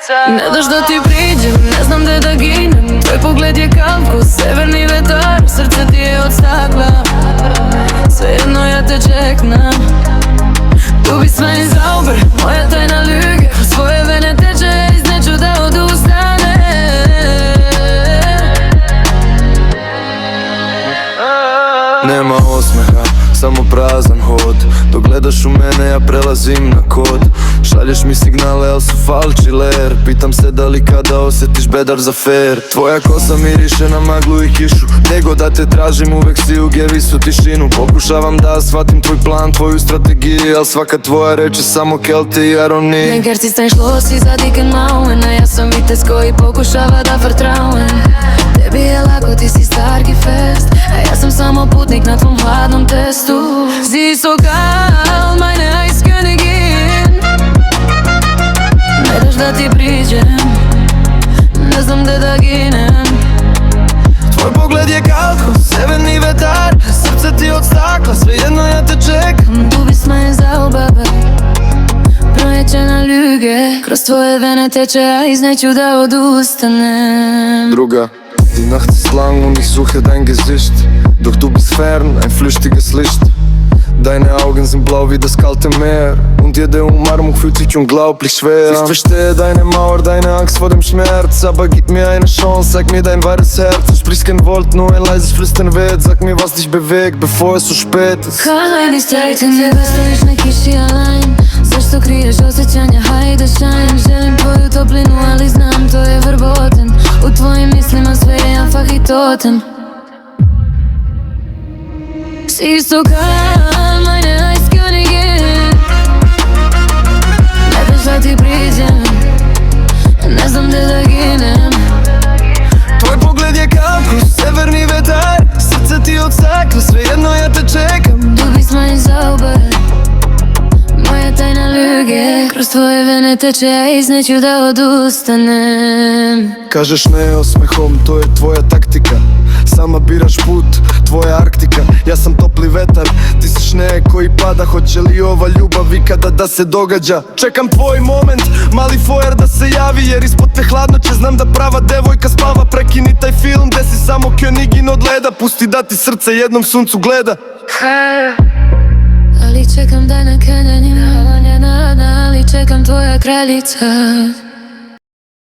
Ne daš da ti priđem, ne znam gde da ginem. Tvoj pogled je kalko, severni vetar. Srce ti je od stakla, svejedno ja te čekam. Du bist mein Zauber, moja tajna lüge. Kroz svoje vene teče, ja izneću da odustane. Nema osmeha, samo prazan hod. Dok gledaš u mene ja prelazim na kod. Šalješ mi signale, al su falčiler. Pitam se da li kada osjetiš bedar za fair. Tvoja kosa miriše na maglu i kišu. Gdje god da te tražim uvek si u gevisu tišinu. Pokušavam da shvatim tvoj plan, tvoju strategiju, al svaka tvoja reč je samo kelte i aronije. Denker si stan schloss iza dicken Mauern. A ja sam vitez koji pokušava da vertrauen. Tebi je lako, ti si stark i fest. A ja sam samo putnik na tvom hladnom testu. Sie ist so kalt, meine Eiskönigin. Ne daš da ti priđem, ne znam gde da ginem. Tvoj pogled je kalko, severni vetar. Srce ti od stakla, svejedno ja te čekam. Du bist mein Zauber, projećena lüge. Kroz tvoje vene teče, a izneću da odustanem. Druga, die Nacht ist lang und ich suche dein Gesicht. Doch du bist fern, ein flüchtiges Licht. Deine Augen sind blau wie das kalte Meer. Und jede Umarmung fühlt sich unglaublich schwer. Ich verstehe deine Mauer, deine Angst vor dem Schmerz. Aber gib mir eine Chance, zeig mir dein wahres Herz. Du sprichst kein Wort, nur ein leises Flüstern weht. Sag mir, was dich bewegt, bevor es zu spät ist. Hajde stajte me da stojiš na kiši alain. Zašto kriješ osjećanja, hajde shine. Želim tvoju toplinu, ali znam to je verboten. U tvojim mislima sve je Anfach i Totem. Sie ist so kalt, meine Eiskönigin. Ne daš da ti priđem, ne znam gde da ginem. Tvoj pogled je kalko, severni vetar. Srce ti od stakla, svejedno ja te čekam. Du bist mein Zauber, moja tajna lüge. Kroz tvoje vene teče, ja izneću da odustanem. Kažeš ne osmehom, to je tvoja taktika. Sama biraš put, tvoja Arktika. Ja sam topli vetar, ti si šneg koji pada. Hoće li ova ljubav ikada da se događa? Čekam tvoj moment, mali foyer da se javi. Jer ispod te hladnoće znam da prava devojka spava. Prekini taj film gde si samo Königin od leda. Pusti da ti srce jednom suncu gleda. Ali čekam daj na kanjanima, ali čekam tvoja kraljica.